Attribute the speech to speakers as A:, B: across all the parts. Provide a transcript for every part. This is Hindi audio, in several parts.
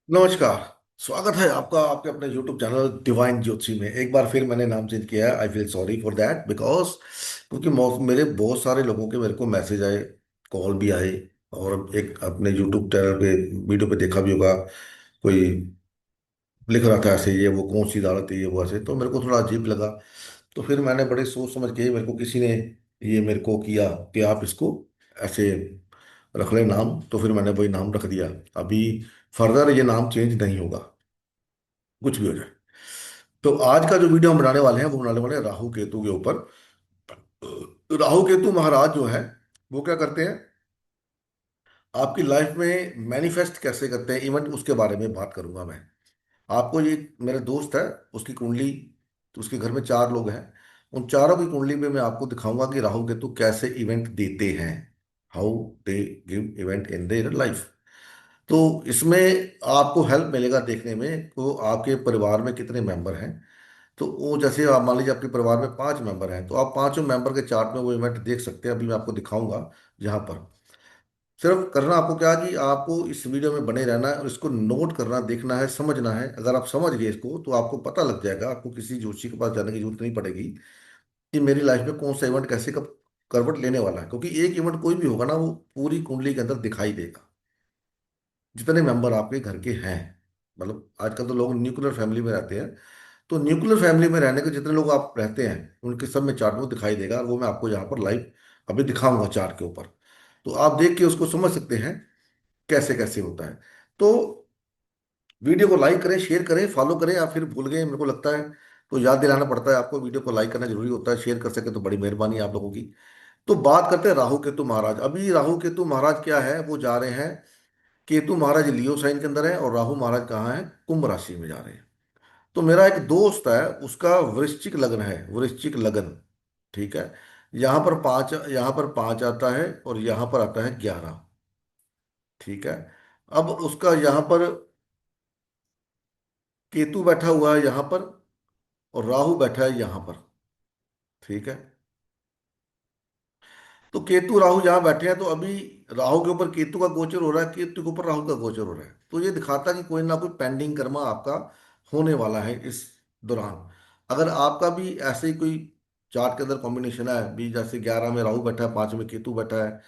A: नमस्कार। स्वागत है आपका आपके अपने YouTube चैनल डिवाइन ज्योति में। एक बार फिर मैंने नाम चेंज किया है। I feel sorry for that because क्योंकि मेरे बहुत सारे लोगों के मेरे को मैसेज आए, कॉल भी आए, और एक अपने YouTube चैनल पे वीडियो पे देखा भी होगा, कोई लिख रहा था ऐसे ये वो कौन सी अदालत है ये वो ऐसे, तो मेरे को थोड़ा अजीब लगा। तो फिर मैंने बड़े सोच समझ के, मेरे को किसी ने ये मेरे को किया कि आप इसको ऐसे रख ले नाम, तो फिर मैंने वही नाम रख दिया। अभी फर्दर ये नाम चेंज नहीं होगा, कुछ भी हो जाए। तो आज का जो वीडियो हम बनाने वाले हैं वो बनाने वाले हैं राहु केतु के ऊपर। राहु केतु महाराज जो है वो क्या करते हैं, आपकी लाइफ में मैनिफेस्ट कैसे करते हैं, इवेंट उसके बारे में बात करूंगा मैं आपको। ये मेरे दोस्त है, उसकी कुंडली, तो उसके घर में चार लोग हैं। उन चारों की कुंडली में मैं आपको दिखाऊंगा कि राहु केतु कैसे इवेंट देते हैं, how they give event in their life. तो इसमें आपको हेल्प मिलेगा देखने में तो आपके परिवार में कितने मेंबर हैं। तो वो जैसे आप मान लीजिए आपके परिवार में पांच मेंबर हैं, तो आप पांचों मेंबर के चार्ट में वो इवेंट देख सकते हैं। अभी मैं आपको दिखाऊंगा जहां पर। सिर्फ करना आपको क्या कि आपको इस वीडियो में बने रहना है और इसको नोट करना, देखना है, समझना है। अगर आप समझ गए इसको तो आपको पता लग जाएगा, आपको किसी जोशी के पास जाने की जरूरत नहीं पड़ेगी कि मेरी लाइफ में कौन सा इवेंट कैसे कब करवट लेने वाला है। क्योंकि एक इवेंट कोई भी होगा ना, वो पूरी कुंडली के अंदर दिखाई देगा, जितने मेंबर आपके घर के हैं। मतलब आजकल तो लोग न्यूक्लियर फैमिली में रहते हैं, तो न्यूक्लियर फैमिली में रहने के जितने लोग आप रहते हैं उनके सब में चार्ट में दिखाई देगा, और वो मैं आपको यहाँ पर लाइव अभी दिखाऊंगा चार्ट के ऊपर। तो आप देख के उसको समझ सकते हैं कैसे कैसे होता है। तो वीडियो को लाइक करें, शेयर करें, फॉलो करें। आप फिर भूल गए मेरे को लगता है, तो याद दिलाना पड़ता है आपको, वीडियो को लाइक करना जरूरी होता है। शेयर कर सके तो बड़ी मेहरबानी है आप लोगों की। तो बात करते हैं राहु केतु महाराज। अभी राहु केतु महाराज क्या है, वो जा रहे हैं। केतु महाराज लियो साइन के अंदर है और राहु महाराज कहाँ है, कुंभ राशि में जा रहे हैं। तो मेरा एक दोस्त है, उसका वृश्चिक लग्न है, वृश्चिक लग्न। ठीक है। यहाँ पर पांच आता है और यहाँ पर आता है 11। ठीक है। अब उसका यहाँ पर केतु बैठा हुआ है यहाँ पर, और राहु बैठा है यहाँ पर। ठीक है। तो केतु राहु जहाँ बैठे हैं, तो अभी राहु के ऊपर केतु का गोचर हो रहा है, केतु के ऊपर राहु का गोचर हो रहा है। तो ये दिखाता है कि कोई ना कोई पेंडिंग कर्मा आपका होने वाला है इस दौरान। अगर आपका भी ऐसे ही कोई चार्ट के अंदर कॉम्बिनेशन है भी, जैसे 11 में राहु बैठा है, 5 में केतु बैठा है,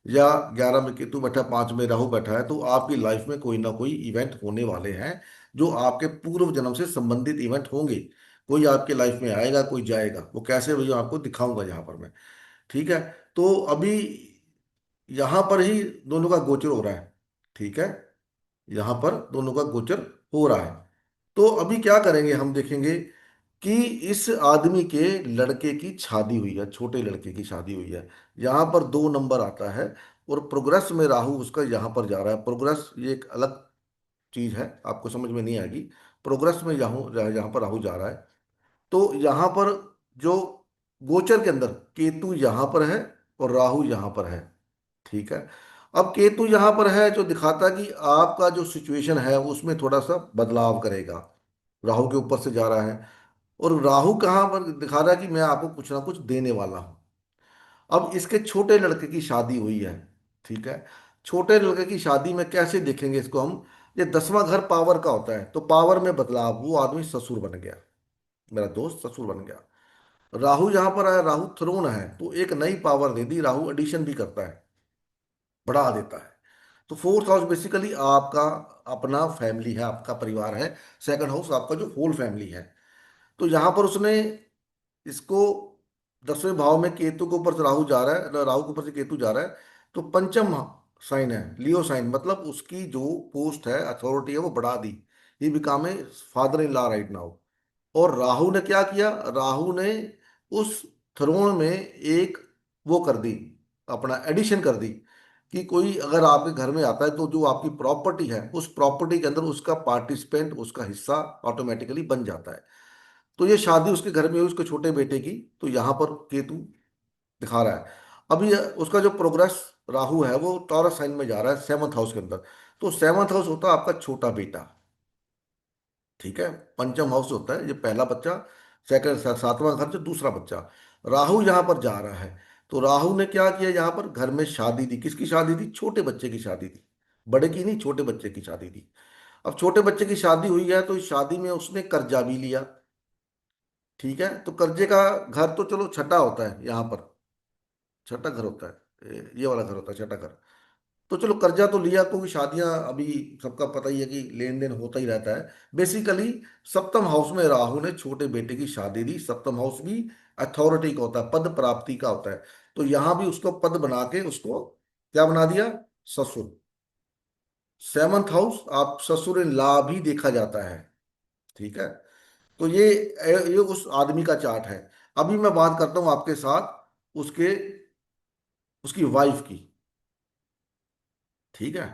A: या 11 में केतु बैठा है, 5 में राहु बैठा है, तो आपकी लाइफ में कोई ना कोई इवेंट होने वाले हैं जो आपके पूर्व जन्म से संबंधित इवेंट होंगे। कोई आपके लाइफ में आएगा, कोई जाएगा, वो कैसे हुई आपको दिखाऊंगा यहाँ पर मैं। ठीक है। तो अभी यहां पर ही दोनों का गोचर हो रहा है। ठीक है। यहां पर दोनों का गोचर हो रहा है। तो अभी क्या करेंगे, हम देखेंगे कि इस आदमी के लड़के की शादी हुई है, छोटे लड़के की शादी हुई है। यहां पर 2 नंबर आता है, और प्रोग्रेस में राहु उसका यहां पर जा रहा है। प्रोग्रेस ये एक अलग चीज है, आपको समझ में नहीं आएगी। प्रोग्रेस में यहाँ यहाँ पर राहु जा रहा है। तो यहां पर जो गोचर के अंदर केतु यहां पर है और राहु यहां पर है। ठीक है। अब केतु यहां पर है जो दिखाता है कि आपका जो सिचुएशन है उसमें थोड़ा सा बदलाव करेगा। राहु के ऊपर से जा रहा है, और राहु कहाँ पर दिखा रहा है कि मैं आपको कुछ ना कुछ देने वाला हूं। अब इसके छोटे लड़के की शादी हुई है। ठीक है। छोटे लड़के की शादी में कैसे देखेंगे इसको हम, ये 10वां घर पावर का होता है, तो पावर में बदलाव, वो आदमी ससुर बन गया, मेरा दोस्त ससुर बन गया। राहु यहां पर आया, राहु थ्रोन है, तो एक नई पावर दे दी। राहु एडिशन भी करता है, बढ़ा देता है। तो फोर्थ हाउस बेसिकली आपका अपना फैमिली है, आपका परिवार है। सेकंड हाउस आपका जो होल फैमिली है। तो यहां पर उसने इसको 10वें भाव में केतु के ऊपर से राहु जा रहा है, राहु के ऊपर से केतु जा रहा है, तो पंचम साइन है, लियो साइन, मतलब उसकी जो पोस्ट है, अथॉरिटी है, वो बढ़ा दी। ये became a father in law right now. और राहु ने क्या किया, राहु ने उस थ्रोन में एक वो कर दी, अपना एडिशन कर दी, कि कोई अगर आपके घर में आता है तो जो आपकी प्रॉपर्टी है उस प्रॉपर्टी के अंदर उसका पार्टिसिपेंट, उसका हिस्सा ऑटोमेटिकली बन जाता है। तो ये शादी उसके घर में हुई, उसके छोटे बेटे की। तो यहाँ पर केतु दिखा रहा है। अभी उसका जो प्रोग्रेस राहु है वो टॉरस साइन में जा रहा है, 7th हाउस के अंदर। तो 7th हाउस होता है आपका छोटा बेटा। ठीक है। पंचम हाउस होता है ये पहला बच्चा, सेकंड 7वां घर जो दूसरा बच्चा। राहु यहाँ पर जा रहा है, तो राहु ने क्या किया, यहाँ पर घर में शादी दी। किसकी शादी दी, छोटे बच्चे की शादी दी, बड़े की नहीं, छोटे बच्चे की शादी दी। अब छोटे बच्चे की शादी हुई है तो इस शादी में उसने कर्जा भी लिया। ठीक है, तो कर्जे का घर तो चलो छठा होता है यहाँ पर, छठा घर होता है, ये वाला घर होता है छठा घर। तो चलो कर्जा तो लिया, क्योंकि शादियां अभी सबका पता ही है कि लेन देन होता ही रहता है बेसिकली। सप्तम हाउस में राहु ने छोटे बेटे की शादी दी। सप्तम हाउस भी अथॉरिटी का होता है, पद प्राप्ति का होता है। तो यहां भी उसको पद बना के उसको क्या बना दिया, ससुर। सेवंथ हाउस आप ससुर इन ला भी देखा जाता है। ठीक है, तो ये उस आदमी का चार्ट है। अभी मैं बात करता हूं आपके साथ उसके उसकी वाइफ की। ठीक है,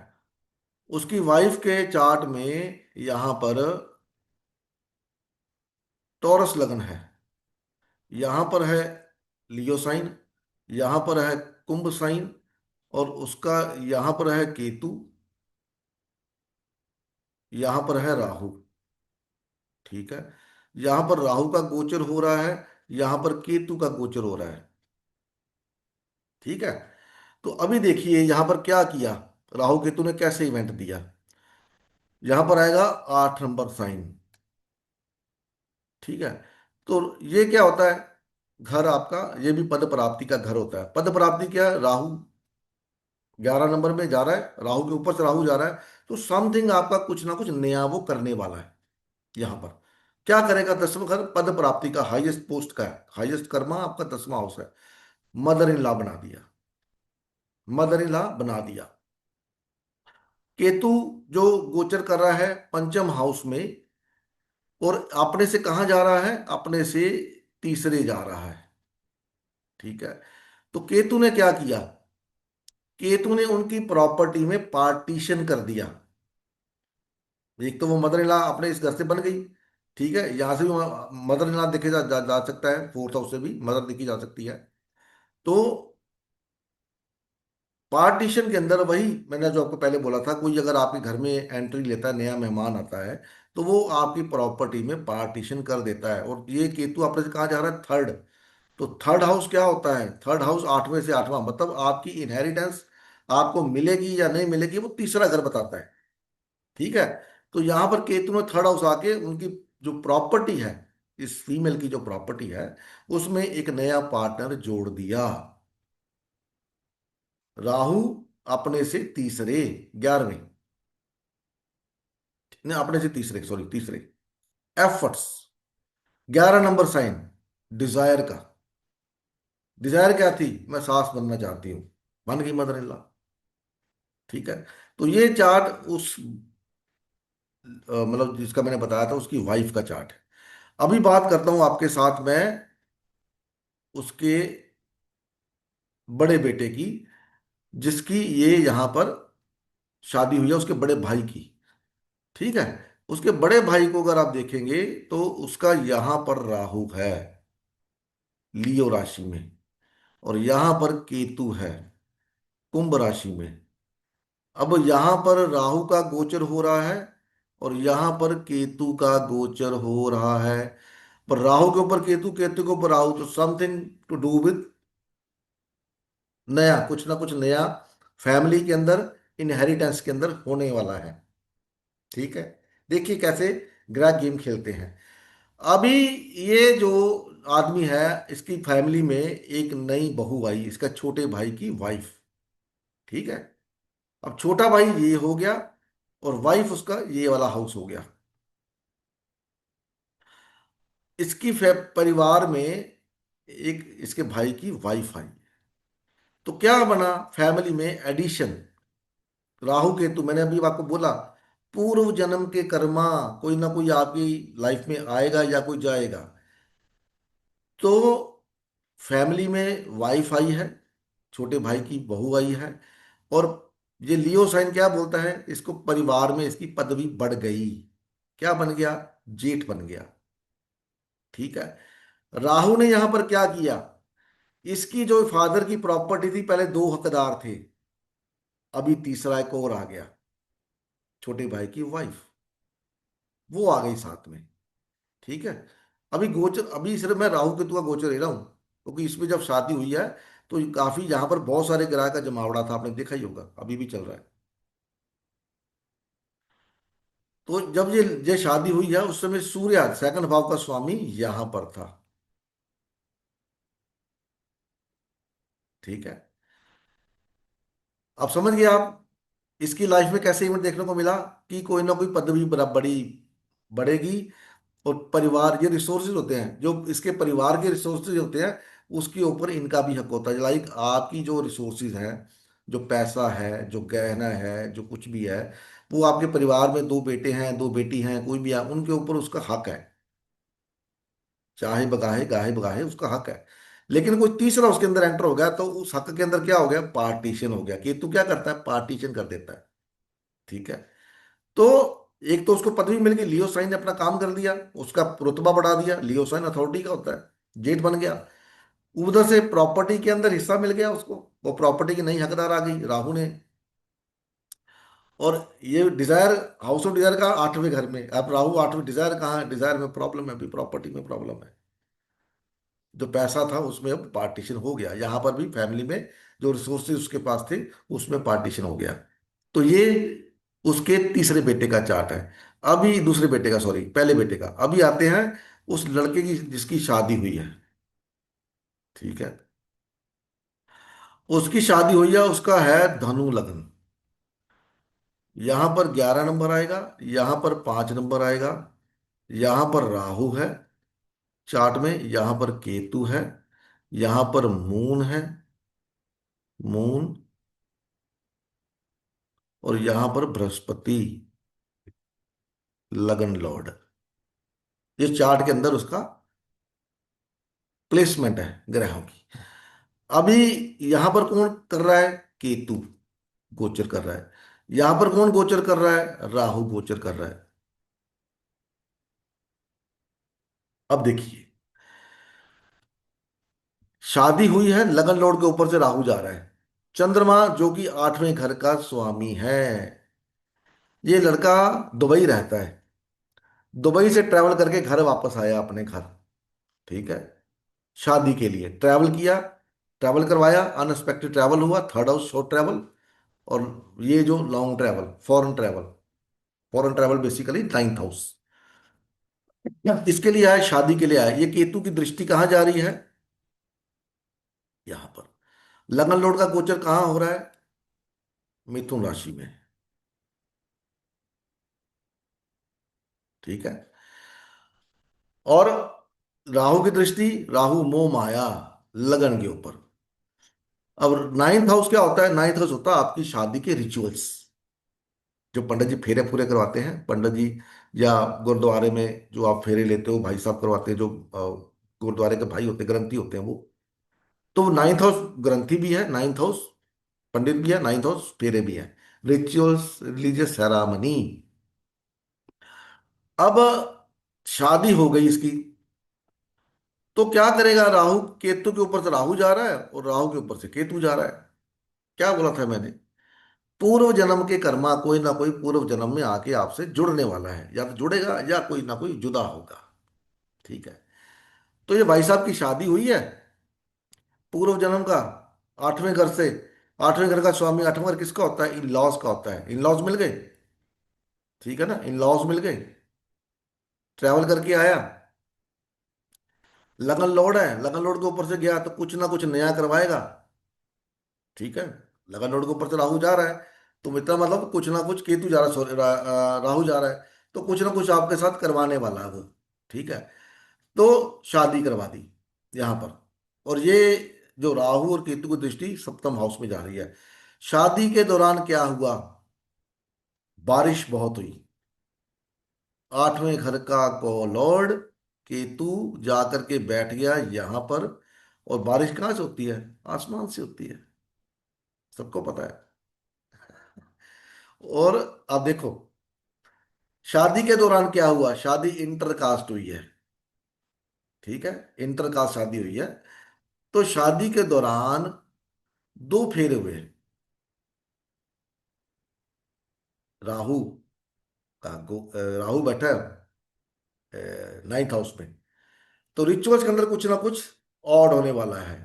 A: उसकी वाइफ के चार्ट में यहां पर टॉरस लगन है, यहां पर है लियो साइन, यहां पर है कुंभ साइन, और उसका यहां पर है केतु, यहां पर है राहु। ठीक है, यहां पर राहु का गोचर हो रहा है, यहां पर केतु का गोचर हो रहा है। ठीक है, तो अभी देखिए यहां पर क्या किया, राहु केतु ने कैसे इवेंट दिया। यहां पर आएगा 8 नंबर साइन। ठीक है, तो ये क्या होता है, घर आपका ये भी पद प्राप्ति का घर होता है। पद प्राप्ति क्या है, राहु 11 नंबर में जा रहा है, राहु के ऊपर से राहु जा रहा है। तो समथिंग आपका कुछ ना कुछ नया वो करने वाला है। यहां पर क्या करेगा, 10वां घर पद प्राप्ति का हाईएस्ट पोस्ट का है, हाईएस्ट कर्मा आपका 10वां हाउस है। मदर इन लॉ बना दिया, मदर इन लॉ बना दिया। केतु जो गोचर कर रहा है पंचम हाउस में, और अपने से कहाँ जा रहा है, अपने से तीसरे जा रहा है। ठीक है, तो केतु ने क्या किया, केतु ने उनकी प्रॉपर्टी में पार्टीशन कर दिया। एक तो वो मदर इन लॉ अपने इस घर से बन गई। ठीक है, यहां से भी मदर इन लॉ देखे जा सकता है, फोर्थ हाउस से भी मदर देखी जा सकती है। तो पार्टीशन के अंदर वही मैंने जो आपको पहले बोला था, कोई अगर आपके घर में एंट्री लेता है, नया मेहमान आता है, तो वो आपकी प्रॉपर्टी में पार्टीशन कर देता है। और ये केतु अपने से कहाँ जा रहा है, थर्ड। तो थर्ड हाउस क्या होता है, थर्ड हाउस 8वें से 8वां, मतलब आपकी इनहेरिटेंस आपको मिलेगी या नहीं मिलेगी, वो तीसरा घर बताता है। ठीक है, तो यहां पर केतु ने थर्ड हाउस आके उनकी जो प्रॉपर्टी है, इस फीमेल की जो प्रॉपर्टी है, उसमें एक नया पार्टनर जोड़ दिया। राहु अपने से तीसरे 11वें, नहीं अपने से तीसरे, सॉरी तीसरे। एफर्ट्स 11 नंबर साइन, डिजायर का, डिजायर क्या थी, मैं सास बनना चाहती हूँ, बन गई मदर इन लॉ। ठीक है, तो ये चार्ट उस मतलब जिसका मैंने बताया था उसकी वाइफ का चार्ट है। अभी बात करता हूं आपके साथ मैं उसके बड़े बेटे की, जिसकी ये यहां पर शादी हुई है, उसके बड़े भाई की। ठीक है, उसके बड़े भाई को अगर आप देखेंगे तो उसका यहां पर राहु है लियो राशि में, और यहां पर केतु है कुंभ राशि में। अब यहां पर राहु का गोचर हो रहा है, और यहां पर केतु का गोचर हो रहा है। पर राहु के ऊपर केतु, केतु के ऊपर राहु, तो समथिंग टू डू विद नया, कुछ ना कुछ नया फैमिली के अंदर, इनहेरिटेंस के अंदर होने वाला है। ठीक है, देखिए कैसे ग्रह गेम खेलते हैं। अभी ये जो आदमी है, इसकी फैमिली में एक नई बहू आई, इसका छोटे भाई की वाइफ। ठीक है, अब छोटा भाई ये हो गया, और वाइफ उसका ये वाला हाउस हो गया। इसकी परिवार में एक इसके भाई की वाइफ आई, तो क्या बना, फैमिली में एडिशन। राहु केतु मैंने अभी आपको बोला, पूर्व जन्म के कर्मा कोई ना कोई आपकी लाइफ में आएगा या कोई जाएगा। तो फैमिली में वाइफ आई है, छोटे भाई की बहू आई है, और ये लियो साइन क्या बोलता है, इसको परिवार में इसकी पदवी बढ़ गई, क्या बन गया, जेठ बन गया। ठीक है, राहु ने यहां पर क्या किया, इसकी जो फादर की प्रॉपर्टी थी, पहले दो हकदार थे, अभी तीसरा एक और आ गया, छोटे भाई की वाइफ, वो आ गई साथ में। ठीक है, अभी गोचर, अभी सिर्फ मैं राहु केतु का गोचर ले रहा हूं, क्योंकि इसमें जब शादी हुई है तो काफी यहाँ पर बहुत सारे ग्रह का जमावड़ा था, आपने देखा ही होगा, अभी भी चल रहा है। तो जब ये शादी हुई है उस समय सूर्य सेकंड भाव का स्वामी यहां पर था। ठीक है। अब समझ गए आप इसकी लाइफ में कैसे इवेंट देखने को मिला कि कोई ना कोई पदवी बड़ी बढ़ेगी। और परिवार, ये रिसोर्सेज होते हैं जो इसके परिवार के रिसोर्सेज होते हैं, उसके ऊपर इनका भी हक होता है। लाइक आपकी जो रिसोर्सेज हैं, जो पैसा है, जो गहना है, जो कुछ भी है, वो आपके परिवार में दो बेटे हैं, दो बेटी हैं, कोई भी है, उनके ऊपर उसका हक है। चाहे बगाहे गाहे बगाहे उसका हक है। लेकिन कोई तीसरा उसके अंदर एंटर हो गया तो उस हक के अंदर क्या हो गया, पार्टीशन हो गया। केतु क्या करता है, पार्टीशन कर देता है। ठीक है। तो एक तो उसको पदवी मिल गई, लियो साइन ने अपना काम कर दिया, उसका रुतबा बढ़ा दिया, लियो साइन अथॉरिटी का होता है, जेठ बन गया। उधर से प्रॉपर्टी के अंदर हिस्सा मिल गया उसको, वो प्रॉपर्टी की नई हकदार आ गई राहु ने। और ये डिजायर, हाउस ऑफ डिजायर का आठवें घर में, अब राहु आठवें, डिजायर कहाँ है, डिजायर में प्रॉब्लम है, अभी प्रॉपर्टी में प्रॉब्लम है। जो पैसा था उसमें अब पार्टीशन हो गया, यहाँ पर भी फैमिली में जो रिसोर्सेज उसके पास थे उसमें पार्टीशन हो गया। तो ये उसके तीसरे बेटे का चार्ट है। अभी दूसरे बेटे का, सॉरी, पहले बेटे का। अभी आते हैं उस लड़के की जिसकी शादी हुई है। ठीक है। उसकी शादी हुई है, उसका है धनु लग्न। यहां पर 11 नंबर आएगा, यहां पर 5 नंबर आएगा, यहां पर राहु है चार्ट में, यहां पर केतु है, यहां पर मून है, मून, और यहां पर बृहस्पति, लगन लॉर्ड। ये चार्ट के अंदर उसका प्लेसमेंट है ग्रहों की। अभी यहां पर कौन कर रहा है, केतु गोचर कर रहा है। यहां पर कौन गोचर कर रहा है, राहु गोचर कर रहा है। अब देखिए, शादी हुई है, लगन लॉर्ड के ऊपर से राहु जा रहा है। चंद्रमा जो कि आठवें घर का स्वामी है। ये लड़का दुबई रहता है, दुबई से ट्रैवल करके घर वापस आया अपने घर। ठीक है। शादी के लिए ट्रैवल किया, ट्रैवल करवाया, अनएक्सपेक्टेड ट्रैवल हुआ, थर्ड हाउस शॉर्ट ट्रैवल। और ये जो long travel, foreign travel, foreign travel basically ninth house, इसके लिए आया, शादी के लिए आया। ये केतु की दृष्टि कहाँ जा रही है, यहां पर। लगन लॉर्ड का गोचर कहाँ हो रहा है, मिथुन राशि में। ठीक है। और राहु की दृष्टि, राहु मोह माया, लगन के ऊपर। अब नाइन्थ हाउस क्या होता है, नाइन्थ हाउस होता है आपकी शादी के रिचुअल्स। जो पंडित जी फेरे पूरे करवाते हैं, पंडित जी, या गुरुद्वारे में जो आप फेरे लेते हो, भाई साहब करवाते हैं, जो गुरुद्वारे के भाई होते हैं, ग्रंथी होते हैं वो। तो नाइन्थ हाउस ग्रंथी भी है, नाइन्थ हाउस पंडित भी है, नाइन्थ हाउस फेरे भी है, रिचुअल्स, रिलीजियस सेरामनी। अब शादी हो गई इसकी, तो क्या करेगा, राहु केतु के ऊपर से राहु जा रहा है और राहु के ऊपर से केतु जा रहा है। क्या बोला था मैंने, पूर्व जन्म के कर्मा कोई ना कोई पूर्व जन्म में आके आपसे जुड़ने वाला है, या तो जुड़ेगा या कोई ना कोई जुदा होगा। ठीक है। तो ये भाई साहब की शादी हुई है पूर्व जन्म का, आठवें घर से। आठवें घर का स्वामी, आठवां घर किसका होता है, इन लॉज का होता है। इन लॉज मिल गए, ठीक है ना, इन लॉज मिल गए, ट्रैवल करके आया। लगन लॉर्ड है, लगन लॉर्ड के ऊपर से गया तो कुछ ना कुछ नया करवाएगा। ठीक है। लगन लॉर्ड के ऊपर से राहु जा रहा है, तो इतना मतलब कुछ ना कुछ, केतु जा रहा है, सॉरी, राहु जा रहा है, तो कुछ ना कुछ आपके साथ करवाने वाला है वो। ठीक है। तो शादी करवा दी यहां पर। और ये जो राहु और केतु की दृष्टि सप्तम हाउस में जा रही है। शादी के दौरान क्या हुआ, बारिश बहुत हुई। आठवें घर का को लॉर्ड केतु जाकर के बैठ गया यहां पर। और बारिश कहाँ से होती है, आसमान से होती है, सबको पता है। और अब देखो, शादी के दौरान क्या हुआ, शादी इंटरकास्ट हुई है। ठीक है। इंटरकास्ट शादी हुई है। तो शादी के दौरान दो फेरे हुए। राहु राहु बैठा है नाइन्थ हाउस में। तो रिचुअल्स के अंदर कुछ ना कुछ ऑड होने वाला है।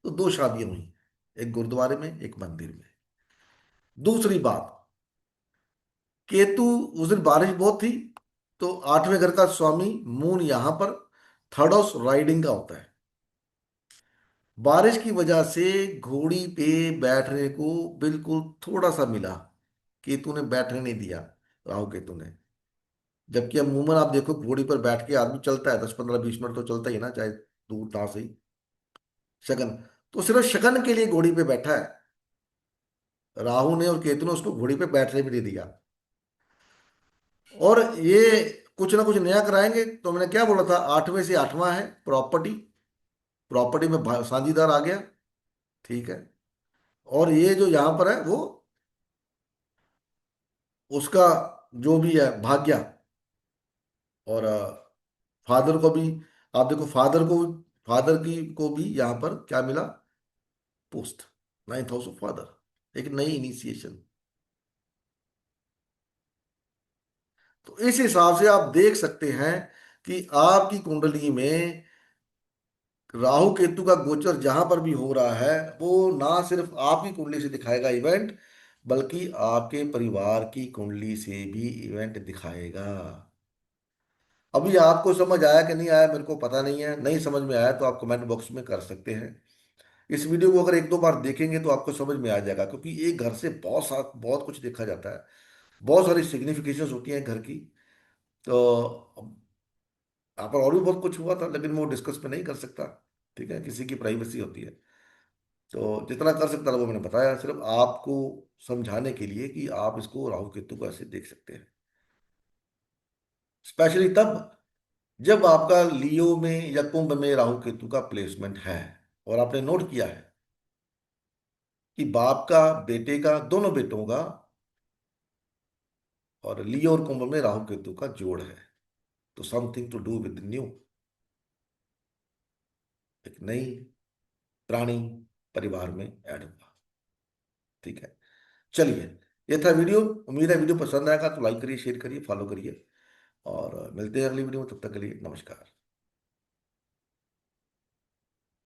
A: तो दो शादियां हुई, एक गुरुद्वारे में, एक मंदिर में। दूसरी बात, केतु, उस दिन बारिश बहुत थी, तो आठवें घर का स्वामी मून यहां पर थर्ड हाउस राइडिंग का होता है। बारिश की वजह से घोड़ी पे बैठने को बिल्कुल थोड़ा सा मिला, केतु ने बैठने नहीं दिया, राहु केतु ने। जबकि अमूमन आप देखो घोड़ी पर बैठ के आदमी चलता है 10 15 20 मिनट तो चलता ही है ना, चाहे दूर ना सही। शगन, तो सिर्फ शगन के लिए घोड़ी पे बैठा है, राहु ने और केतु ने उसको घोड़ी पे बैठने भी नहीं दिया। और ये कुछ ना कुछ नया कराएंगे, तो मैंने क्या बोला था, आठवें से आठवां है प्रॉपर्टी, प्रॉपर्टी में साझीदार आ गया, ठीक है। और ये जो यहाँ पर है वो उसका जो भी है भाग्य, और फादर को भी, आप देखो फादर को, फादर की को भी यहाँ पर क्या मिला, post, ninth house of father, एक नई इनिशिएशन। तो इस हिसाब से आप देख सकते हैं कि आपकी कुंडली में राहु केतु का गोचर जहां पर भी हो रहा है, वो ना सिर्फ आपकी कुंडली से दिखाएगा इवेंट, बल्कि आपके परिवार की कुंडली से भी इवेंट दिखाएगा। अभी आपको समझ आया कि नहीं आया मेरे को पता नहीं है, नहीं समझ में आया तो आप कमेंट बॉक्स में कर सकते हैं। इस वीडियो को अगर एक दो बार देखेंगे तो आपको समझ में आ जाएगा, क्योंकि एक घर से बहुत कुछ देखा जाता है, बहुत सारी सिग्निफिकेशंस होती हैं घर की। तो यहाँ पर और भी बहुत कुछ हुआ था, लेकिन वो डिस्कस में नहीं कर सकता, ठीक है, किसी की प्राइवेसी होती है। तो जितना कर सकता था वो मैंने बताया, सिर्फ आपको समझाने के लिए कि आप इसको राहु केतु को ऐसे देख सकते हैं। स्पेशली तब जब आपका लियो में या कुंभ में राहु केतु का प्लेसमेंट है, और आपने नोट किया है कि बाप का, बेटे का, दोनों बेटों का, और लियो और कुंभ में राहु केतु का जोड़ है, तो something to do with new, एक नई प्राणी परिवार में ऐड हुआ, ठीक है। चलिए, ये था वीडियो। उम्मीद है वीडियो पसंद आएगा, तो लाइक करिए, शेयर करिए, फॉलो करिए, और मिलते हैं अगली वीडियो में। तब तक के लिए नमस्कार।